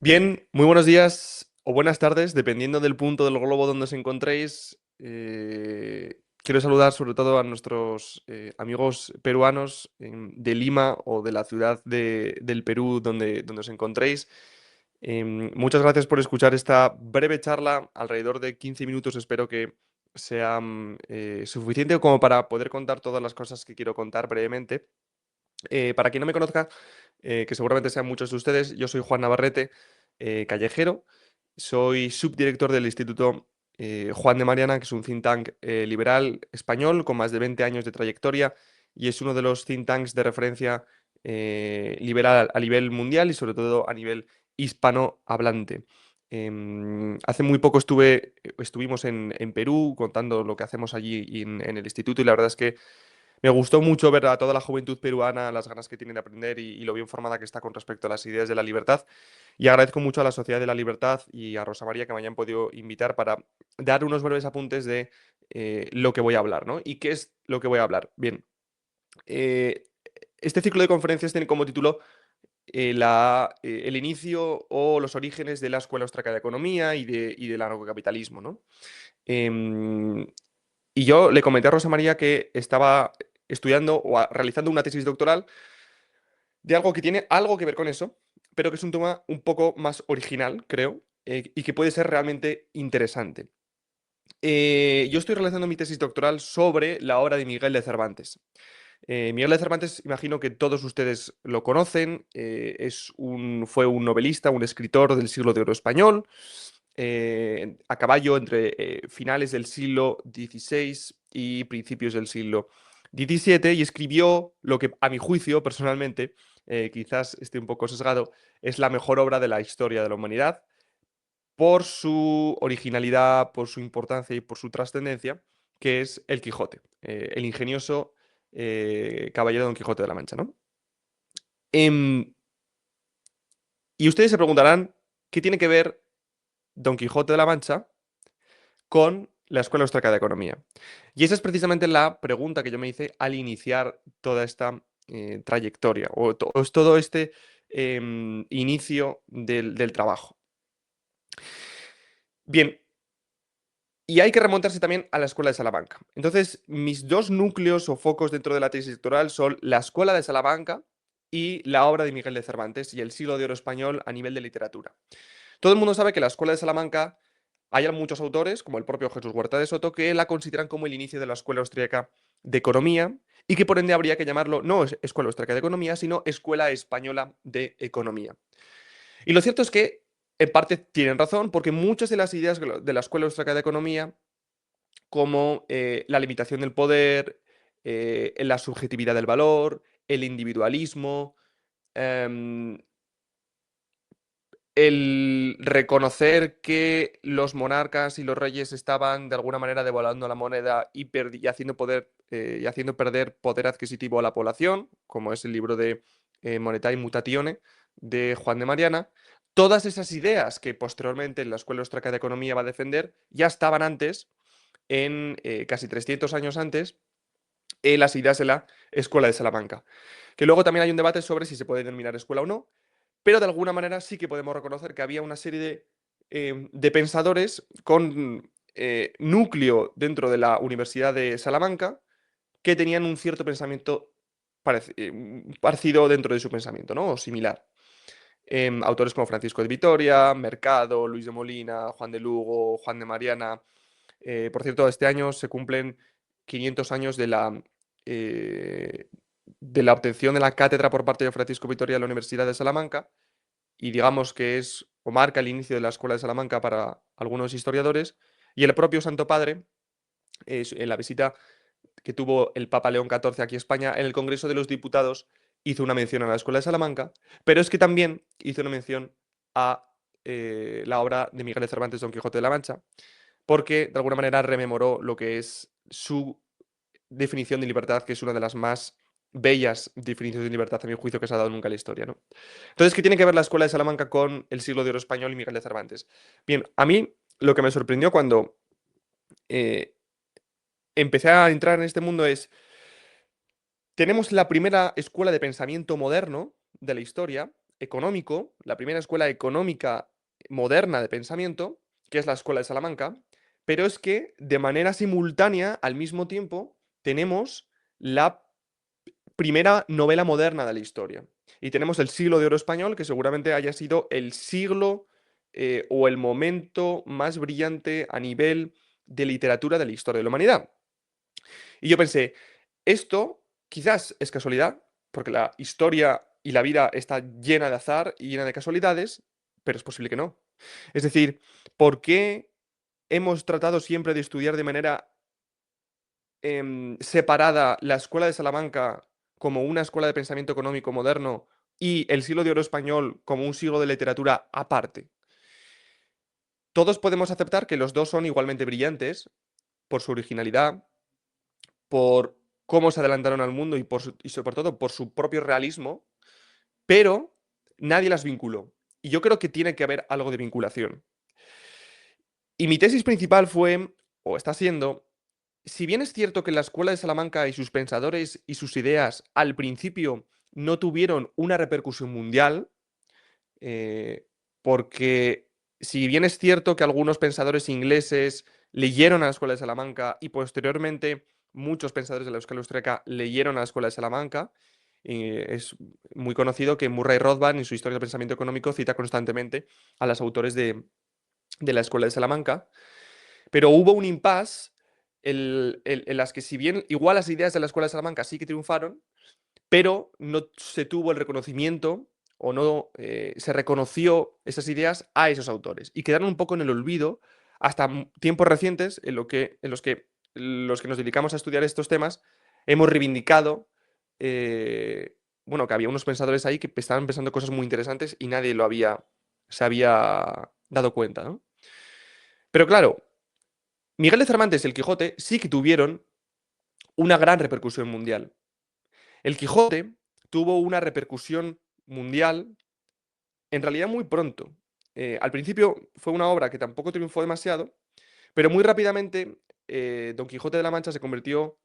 Bien, muy buenos días o buenas tardes, dependiendo del punto del globo donde os encontréis. Quiero saludar sobre todo a nuestros amigos peruanos de Lima o de la ciudad del Perú donde os encontréis. Muchas gracias por escuchar esta breve charla, alrededor de 15 minutos. Espero que sea suficiente como para poder contar todas las cosas que quiero contar brevemente. Para quien no me conozca, que seguramente sean muchos de ustedes, yo soy Juan Navarrete, callejero, soy subdirector del Instituto Juan de Mariana, que es un think tank liberal español con más de 20 años de trayectoria y es uno de los think tanks de referencia liberal a nivel mundial y sobre todo a nivel hispanohablante. Hace muy poco estuvimos en Perú contando lo que hacemos allí en el instituto y la verdad es que me gustó mucho ver a toda la juventud peruana, las ganas que tienen de aprender y lo bien formada que está con respecto a las ideas de la libertad. Y agradezco mucho a la Sociedad de la Libertad y a Rosa María que me hayan podido invitar para dar unos breves apuntes de lo que voy a hablar, ¿no? ¿Y qué es lo que voy a hablar? Bien, eh, este ciclo de conferencias tiene como título el inicio o los orígenes de la Escuela Austriaca de Economía y del anarcocapitalismo, ¿no? Em, y yo le comenté a Rosa María que estaba estudiando o realizando una tesis doctoral de algo que tiene algo que ver con eso, pero que es un tema un poco más original, creo, y que puede ser realmente interesante. Yo estoy realizando mi tesis doctoral sobre la obra de Miguel de Cervantes. Miguel de Cervantes, imagino que todos ustedes lo conocen, fue un novelista, un escritor del siglo de oro español, a caballo entre finales del siglo XVI y principios del siglo XVII, y escribió lo que, a mi juicio, personalmente, quizás esté un poco sesgado, es la mejor obra de la historia de la humanidad, por su originalidad, por su importancia y por su trascendencia, que es El Quijote, el ingenioso caballero Don Quijote de la Mancha, ¿no? Em, y ustedes se preguntarán, ¿qué tiene que ver Don Quijote de la Mancha con la Escuela Austriaca de Economía? Y esa es precisamente la pregunta que yo me hice al iniciar toda esta trayectoria, o es todo este inicio del trabajo. Bien, y hay que remontarse también a la Escuela de Salamanca. Entonces, mis dos núcleos o focos dentro de la tesis doctoral son la Escuela de Salamanca y la obra de Miguel de Cervantes y el siglo de oro español a nivel de literatura. Todo el mundo sabe que la Escuela de Salamanca hay muchos autores, como el propio Jesús Huerta de Soto, que la consideran como el inicio de la Escuela Austríaca de Economía y que por ende habría que llamarlo no Escuela Austríaca de Economía, sino Escuela Española de Economía. Y lo cierto es que en parte tienen razón, porque muchas de las ideas de la Escuela Austríaca de Economía, como la limitación del poder, la subjetividad del valor, el individualismo, em, el reconocer que los monarcas y los reyes estaban de alguna manera devaluando la moneda y haciendo y haciendo perder poder adquisitivo a la población, como es el libro de Monetae Mutatione de Juan de Mariana. Todas esas ideas que posteriormente la Escuela Austriaca de Economía va a defender ya estaban antes, en casi 300 años antes, en las ideas de la Escuela de Salamanca. Que luego también hay un debate sobre si se puede denominar escuela o no, pero de alguna manera sí que podemos reconocer que había una serie de pensadores con núcleo dentro de la Universidad de Salamanca que tenían un cierto pensamiento parecido dentro de su pensamiento, ¿no? O similar. Autores como Francisco de Vitoria, Mercado, Luis de Molina, Juan de Lugo, Juan de Mariana. Por cierto, este año se cumplen 500 años eh, de la obtención de la cátedra por parte de Francisco Vitoria en la Universidad de Salamanca, y digamos que es o marca el inicio de la Escuela de Salamanca para algunos historiadores, y el propio Santo Padre, en la visita que tuvo el Papa León XIV aquí a España, en el Congreso de los Diputados hizo una mención a la Escuela de Salamanca, pero es que también hizo una mención a la obra de Miguel de Cervantes, Don Quijote de la Mancha, porque de alguna manera rememoró lo que es su definición de libertad, que es una de las más bellas definiciones de libertad, a mi juicio, que se ha dado nunca en la historia, ¿no? Entonces, ¿qué tiene que ver la Escuela de Salamanca con el siglo de oro español y Miguel de Cervantes? Bien, a mí lo que me sorprendió cuando eh, empecé a entrar en este mundo es, tenemos la primera escuela de pensamiento moderno de la historia, económico, la primera escuela económica moderna de pensamiento, que es la Escuela de Salamanca, pero es que de manera simultánea, al mismo tiempo, tenemos la primera novela moderna de la historia. Y tenemos el siglo de oro español, que seguramente haya sido el siglo o el momento más brillante a nivel de literatura de la historia de la humanidad. Y yo pensé, esto quizás es casualidad, porque la historia y la vida está llena de azar y llena de casualidades, pero es posible que no. Es decir, ¿por qué hemos tratado siempre de estudiar de manera separada la Escuela de Salamanca como una escuela de pensamiento económico moderno y el siglo de oro español como un siglo de literatura aparte? Todos podemos aceptar que los dos son igualmente brillantes por su originalidad, por cómo se adelantaron al mundo y sobre todo por su propio realismo, pero nadie las vinculó. Y yo creo que tiene que haber algo de vinculación. Y mi tesis principal fue, o está siendo, si bien es cierto que la Escuela de Salamanca y sus pensadores y sus ideas al principio no tuvieron una repercusión mundial, eh, porque si bien es cierto que algunos pensadores ingleses leyeron a la Escuela de Salamanca y posteriormente muchos pensadores de la Escuela Austríaca leyeron a la Escuela de Salamanca, es muy conocido que Murray Rothbard en su Historia del Pensamiento Económico cita constantemente a los autores de la Escuela de Salamanca, pero hubo un impasse en las que si bien igual las ideas de la Escuela de Salamanca sí que triunfaron, pero no se tuvo el reconocimiento o no se reconoció esas ideas a esos autores y quedaron un poco en el olvido hasta tiempos recientes en los que nos dedicamos a estudiar estos temas hemos reivindicado bueno, que había unos pensadores ahí que estaban pensando cosas muy interesantes y nadie se había dado cuenta, ¿no? Pero claro, Miguel de Cervantes y el Quijote sí que tuvieron una gran repercusión mundial. El Quijote tuvo una repercusión mundial en realidad muy pronto. Al principio fue una obra que tampoco triunfó demasiado, pero muy rápidamente Don Quijote de la Mancha se convirtió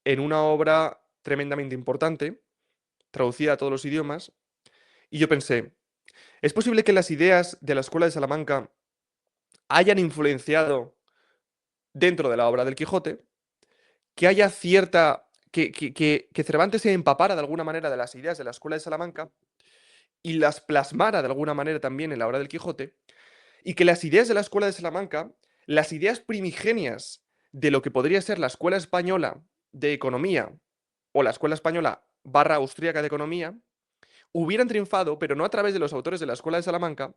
en una obra tremendamente importante, traducida a todos los idiomas, y yo pensé, ¿es posible que las ideas de la Escuela de Salamanca hayan influenciado dentro de la obra del Quijote, que haya cierta... que Cervantes se empapara de alguna manera de las ideas de la Escuela de Salamanca y las plasmara de alguna manera también en la obra del Quijote, y que las ideas de la Escuela de Salamanca, las ideas primigenias de lo que podría ser la Escuela Española de Economía o la Escuela Española barra Austríaca de Economía, hubieran triunfado, pero no a través de los autores de la Escuela de Salamanca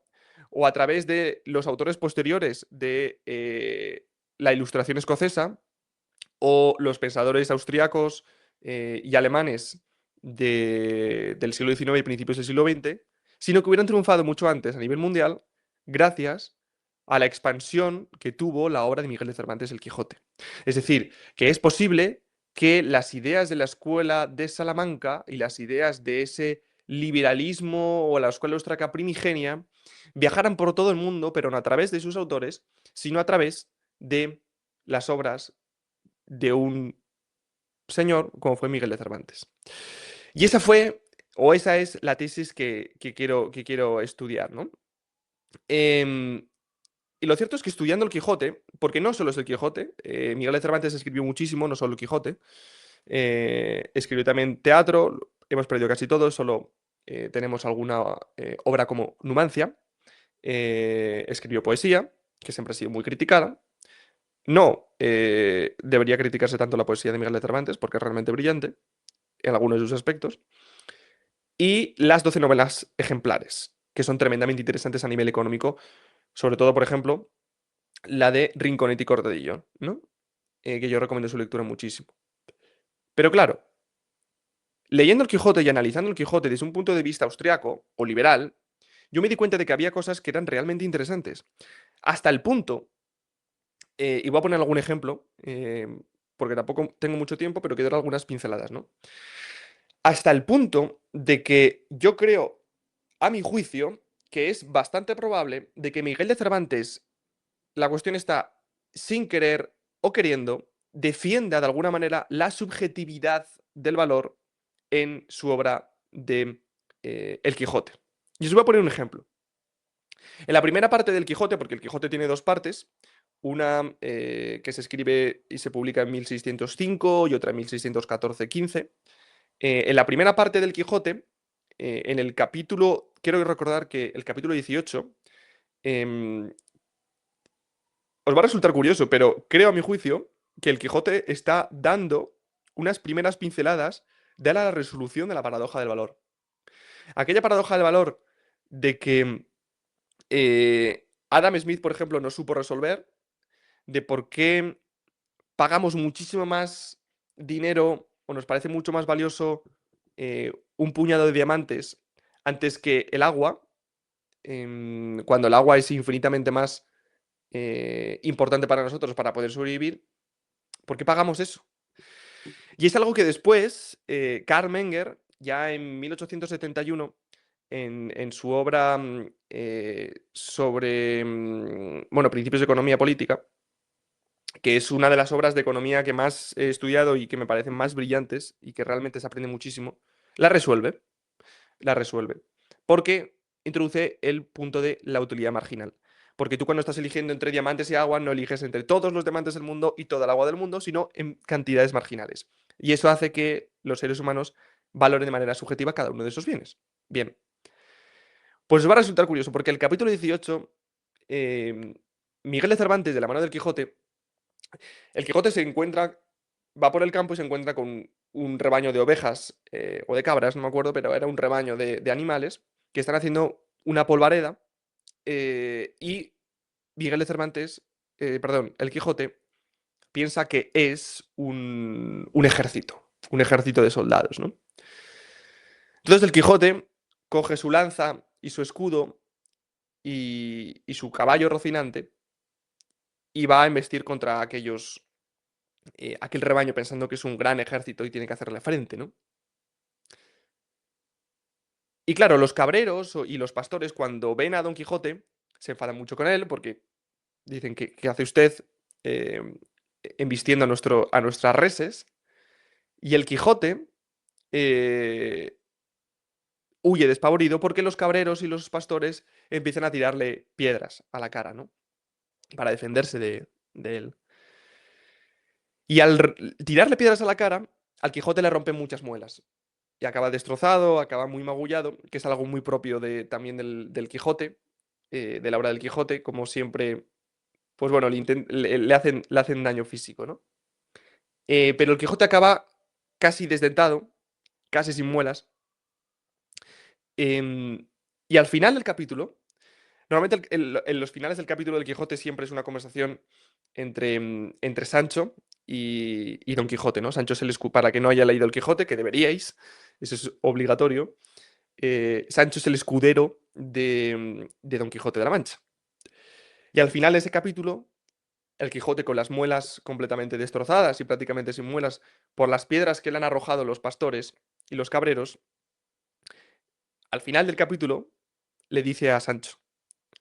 o a través de los autores posteriores de la Ilustración escocesa o los pensadores austriacos y alemanes del siglo XIX y principios del siglo XX, sino que hubieran triunfado mucho antes a nivel mundial gracias a la expansión que tuvo la obra de Miguel de Cervantes El Quijote. Es decir, que es posible que las ideas de la escuela de Salamanca y las ideas de ese liberalismo o la escuela austríaca primigenia viajaran por todo el mundo, pero no a través de sus autores, sino a través de las obras de un señor como fue Miguel de Cervantes. Y esa fue, o esa es la tesis que quiero estudiar, ¿no? Em, y lo cierto es que estudiando el Quijote, porque no solo es el Quijote, Miguel de Cervantes escribió muchísimo, no solo el Quijote, escribió también teatro, hemos perdido casi todo, solo tenemos alguna obra como Numancia, escribió poesía, que siempre ha sido muy criticada. No debería criticarse tanto la poesía de Miguel de Cervantes, porque es realmente brillante en algunos de sus aspectos. Y las 12 novelas ejemplares, que son tremendamente interesantes a nivel económico, sobre todo, por ejemplo, la de Rinconete y Cortadillo, ¿no? Que yo recomiendo su lectura muchísimo. Pero claro, leyendo el Quijote y analizando el Quijote desde un punto de vista austriaco o liberal, yo me di cuenta de que había cosas que eran realmente interesantes. Hasta el punto, y voy a poner algún ejemplo, porque tampoco tengo mucho tiempo, pero quiero dar algunas pinceladas, ¿no? Hasta el punto de que yo creo, a mi juicio, que es bastante probable de que Miguel de Cervantes, la cuestión está sin querer o queriendo, defienda de alguna manera la subjetividad del valor en su obra de El Quijote. Y os voy a poner un ejemplo. En la primera parte del Quijote, porque el Quijote tiene dos partes, una que se escribe y se publica en 1605 y otra en 1614-15. En la primera parte del Quijote, en el capítulo, quiero recordar que el capítulo 18, em, os va a resultar curioso, pero creo a mi juicio que el Quijote está dando unas primeras pinceladas de la resolución de la paradoja del valor. Aquella paradoja del valor de que Adam Smith, por ejemplo, no supo resolver, de por qué pagamos muchísimo más dinero o nos parece mucho más valioso un puñado de diamantes antes que el agua, cuando el agua es infinitamente más importante para nosotros para poder sobrevivir. ¿Por qué pagamos eso? Y es algo que después Karl Menger, ya en 1871, en su obra sobre bueno, principios de economía política, que es una de las obras de economía que más he estudiado y que me parecen más brillantes y que realmente se aprende muchísimo, la resuelve, la resuelve. Porque introduce el punto de la utilidad marginal. Porque tú cuando estás eligiendo entre diamantes y agua no eliges entre todos los diamantes del mundo y toda el agua del mundo, sino en cantidades marginales. Y eso hace que los seres humanos valoren de manera subjetiva cada uno de esos bienes. Bien, pues os va a resultar curioso porque el capítulo 18, Miguel de Cervantes, de la mano del Quijote, el Quijote se encuentra, va por el campo y se encuentra con un rebaño de ovejas o de cabras, no me acuerdo, pero era un rebaño de animales que están haciendo una polvareda y Miguel de Cervantes, perdón, el Quijote piensa que es un ejército de soldados, ¿no? Entonces el Quijote coge su lanza y su escudo y su caballo Rocinante y va a embestir contra aquel rebaño pensando que es un gran ejército y tiene que hacerle frente, ¿no? Y claro, los cabreros y los pastores cuando ven a Don Quijote se enfadan mucho con él porque dicen que ¿qué hace usted eh, embistiendo a nuestras reses? Y el Quijote eh, huye despavorido porque los cabreros y los pastores empiezan a tirarle piedras a la cara, ¿no? Para defenderse de él. Y al tirarle piedras a la cara, al Quijote le rompen muchas muelas. Y acaba destrozado, acaba muy magullado, que es algo muy propio también del Quijote, de la obra del Quijote, como siempre, pues bueno, le hacen daño físico, ¿no? Pero el Quijote acaba casi desdentado, casi sin muelas, y al final del capítulo, normalmente en los finales del capítulo del Quijote siempre es una conversación entre Sancho y Don Quijote, ¿no? Sancho para que no haya leído el Quijote, que deberíais, eso es obligatorio. Sancho es el escudero de Don Quijote de la Mancha. Y al final de ese capítulo, el Quijote con las muelas completamente destrozadas y prácticamente sin muelas por las piedras que le han arrojado los pastores y los cabreros, al final del capítulo le dice a Sancho,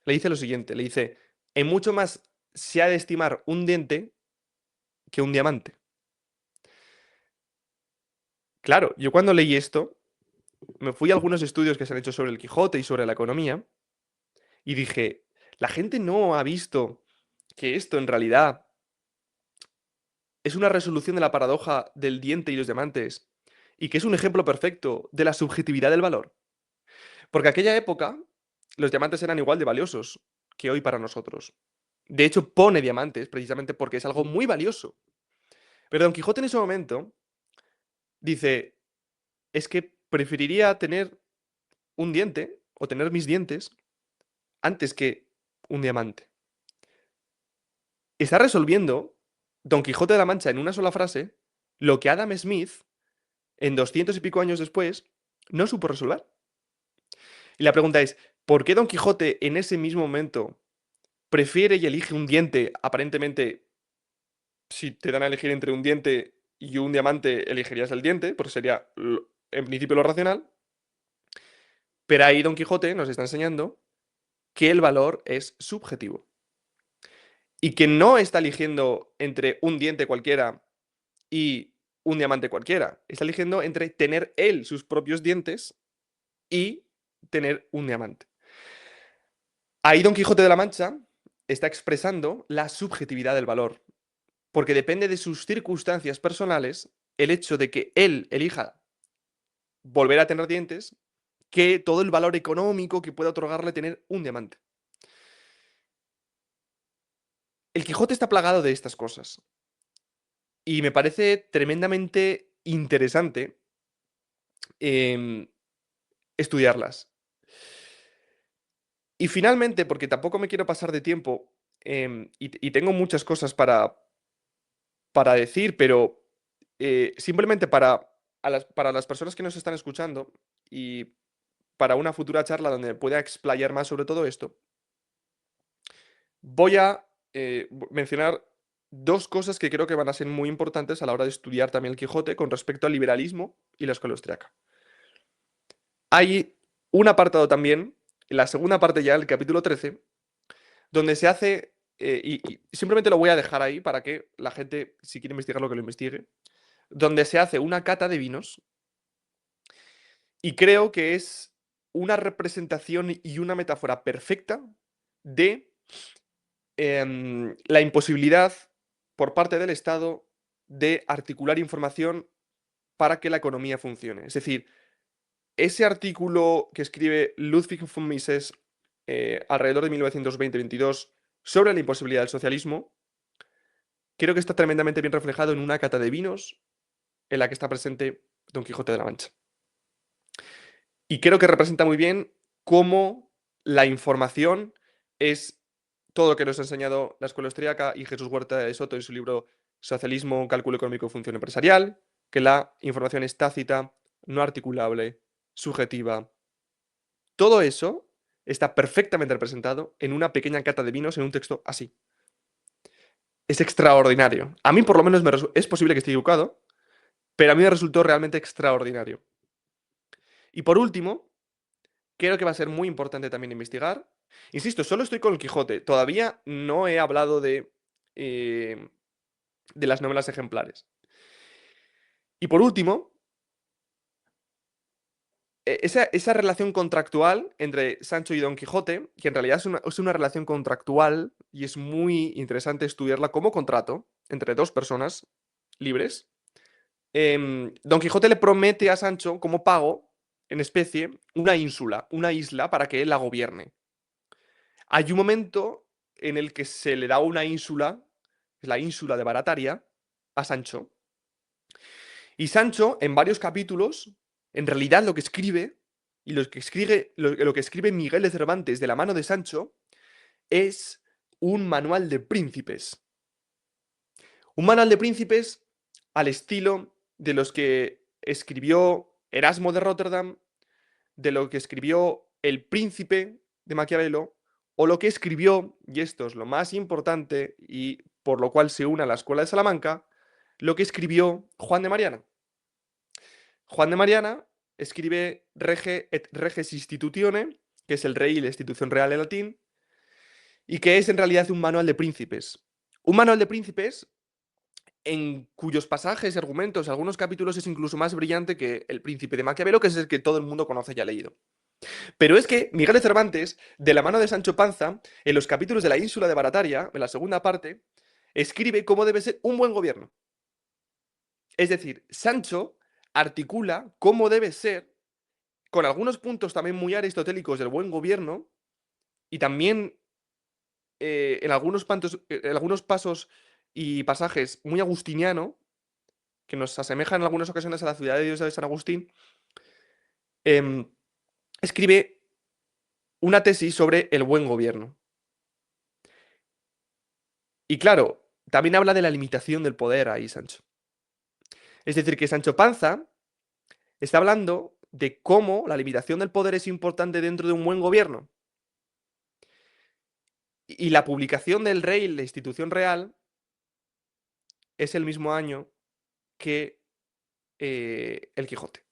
le dice lo siguiente, le dice, en mucho más se ha de estimar un diente que un diamante. Claro, yo cuando leí esto, me fui a algunos estudios que se han hecho sobre el Quijote y sobre la economía y dije, la gente no ha visto que esto en realidad es una resolución de la paradoja del diente y los diamantes y que es un ejemplo perfecto de la subjetividad del valor. Porque aquella época los diamantes eran igual de valiosos que hoy para nosotros. De hecho, pone diamantes precisamente porque es algo muy valioso. Pero Don Quijote en ese momento dice, es que preferiría tener un diente o tener mis dientes antes que un diamante. Está resolviendo Don Quijote de la Mancha en una sola frase lo que Adam Smith, en 200 y pico años después, no supo resolver. Y la pregunta es, ¿por qué Don Quijote en ese mismo momento prefiere y elige un diente? Aparentemente, si te dan a elegir entre un diente y un diamante, elegirías el diente, porque sería en principio lo racional. Pero ahí Don Quijote nos está enseñando que el valor es subjetivo y que no está eligiendo entre un diente cualquiera y un diamante cualquiera. Está eligiendo entre tener él sus propios dientes y tener un diamante. Ahí Don Quijote de la Mancha está expresando la subjetividad del valor, porque depende de sus circunstancias personales el hecho de que él elija volver a tener dientes que todo el valor económico que pueda otorgarle tener un diamante. El Quijote está plagado de estas cosas y me parece tremendamente interesante estudiarlas. Y finalmente, porque tampoco me quiero pasar de tiempo y tengo muchas cosas para decir, pero simplemente para las personas que nos están escuchando y para una futura charla donde pueda explayar más sobre todo esto, voy a mencionar dos cosas que creo que van a ser muy importantes a la hora de estudiar también el Quijote con respecto al liberalismo y la escuela austriaca. Hay un apartado también, en la segunda parte ya, el capítulo 13, donde se hace, y simplemente lo voy a dejar ahí para que la gente, si quiere investigarlo, que lo investigue, donde se hace una cata de vinos y creo que es una representación y una metáfora perfecta de la imposibilidad por parte del Estado de articular información para que la economía funcione. Es decir, ese artículo que escribe Ludwig von Mises alrededor de 1920-22 sobre la imposibilidad del socialismo, creo que está tremendamente bien reflejado en una cata de vinos en la que está presente Don Quijote de la Mancha. Y creo que representa muy bien cómo la información es todo lo que nos ha enseñado la escuela austríaca y Jesús Huerta de Soto en su libro Socialismo, Cálculo Económico y Función Empresarial, que la información es tácita, no articulable, subjetiva. Todo eso está perfectamente representado en una pequeña cata de vinos en un texto así. Es extraordinario. A mí por lo menos es posible que esté equivocado, pero a mí me resultó realmente extraordinario. Y por último, creo que va a ser muy importante también investigar. Insisto, solo estoy con el Quijote. Todavía no he hablado de las novelas ejemplares. Y por último, esa relación contractual entre Sancho y Don Quijote, que en realidad es una relación contractual y es muy interesante estudiarla como contrato entre dos personas libres. Don Quijote le promete a Sancho como pago en especie una ínsula, una isla para que él la gobierne. Hay un momento en el que se le da una ínsula, la ínsula de Barataria, a Sancho. Y Sancho, en varios capítulos, en realidad lo que escribe, y lo que escribe Miguel de Cervantes de la mano de Sancho, es un manual de príncipes. Un manual de príncipes al estilo de los que escribió Erasmo de Rotterdam, de lo que escribió El Príncipe de Maquiavelo, o lo que escribió, y esto es lo más importante y por lo cual se une a la Escuela de Salamanca, lo que escribió Juan de Mariana. Juan de Mariana escribe Rege et Reges Institutione, que es el rey y la institución real en latín, y que es en realidad un manual de príncipes. Un manual de príncipes en cuyos pasajes, argumentos, algunos capítulos es incluso más brillante que El Príncipe de Maquiavelo, que es el que todo el mundo conoce y ha leído. Pero es que Miguel de Cervantes, de la mano de Sancho Panza, en los capítulos de la ínsula de Barataria, en la segunda parte, escribe cómo debe ser un buen gobierno. Es decir, Sancho articula cómo debe ser, con algunos puntos también muy aristotélicos del buen gobierno, y también en algunos pasos y pasajes muy agustiniano, que nos asemejan en algunas ocasiones a la ciudad de Dios de San Agustín, em, escribe una tesis sobre el buen gobierno. Y claro, también habla de la limitación del poder ahí, Sancho. Es decir, que Sancho Panza está hablando de cómo la limitación del poder es importante dentro de un buen gobierno. Y la publicación del rey, la institución real, es el mismo año que El Quijote,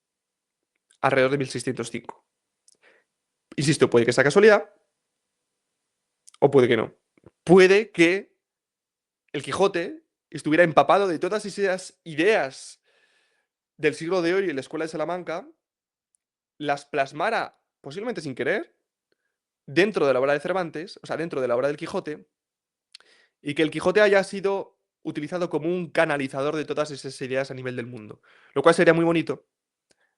alrededor de 1605. Insisto, puede que sea casualidad o puede que no. Puede que El Quijote estuviera empapado de todas esas ideas del siglo de hoy en la Escuela de Salamanca, las plasmara posiblemente sin querer, dentro de la obra de Cervantes, o sea, dentro de la obra del Quijote, y que el Quijote haya sido utilizado como un canalizador de todas esas ideas a nivel del mundo. Lo cual sería muy bonito,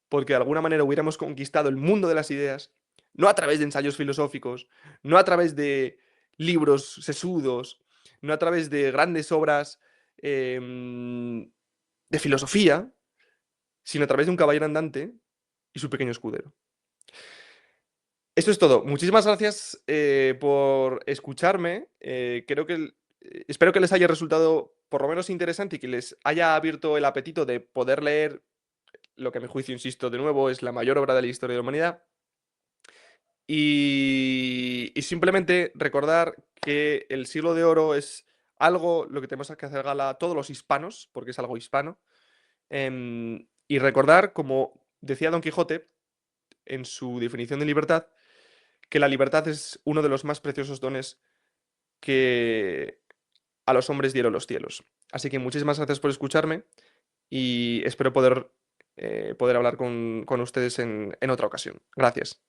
porque de alguna manera hubiéramos conquistado el mundo de las ideas, no a través de ensayos filosóficos, no a través de libros sesudos, no a través de grandes obras de filosofía, sino a través de un caballero andante y su pequeño escudero. Esto es todo. Muchísimas gracias por escucharme. Espero que les haya resultado por lo menos interesante y que les haya abierto el apetito de poder leer lo que a mi juicio, insisto, de nuevo, es la mayor obra de la historia de la humanidad. Y simplemente recordar que el siglo de oro es algo lo que tenemos que hacer gala a todos los hispanos, porque es algo hispano. Y recordar, como decía Don Quijote en su definición de libertad, que la libertad es uno de los más preciosos dones que a los hombres dieron los cielos. Así que muchísimas gracias por escucharme y espero poder hablar con ustedes en otra ocasión. Gracias.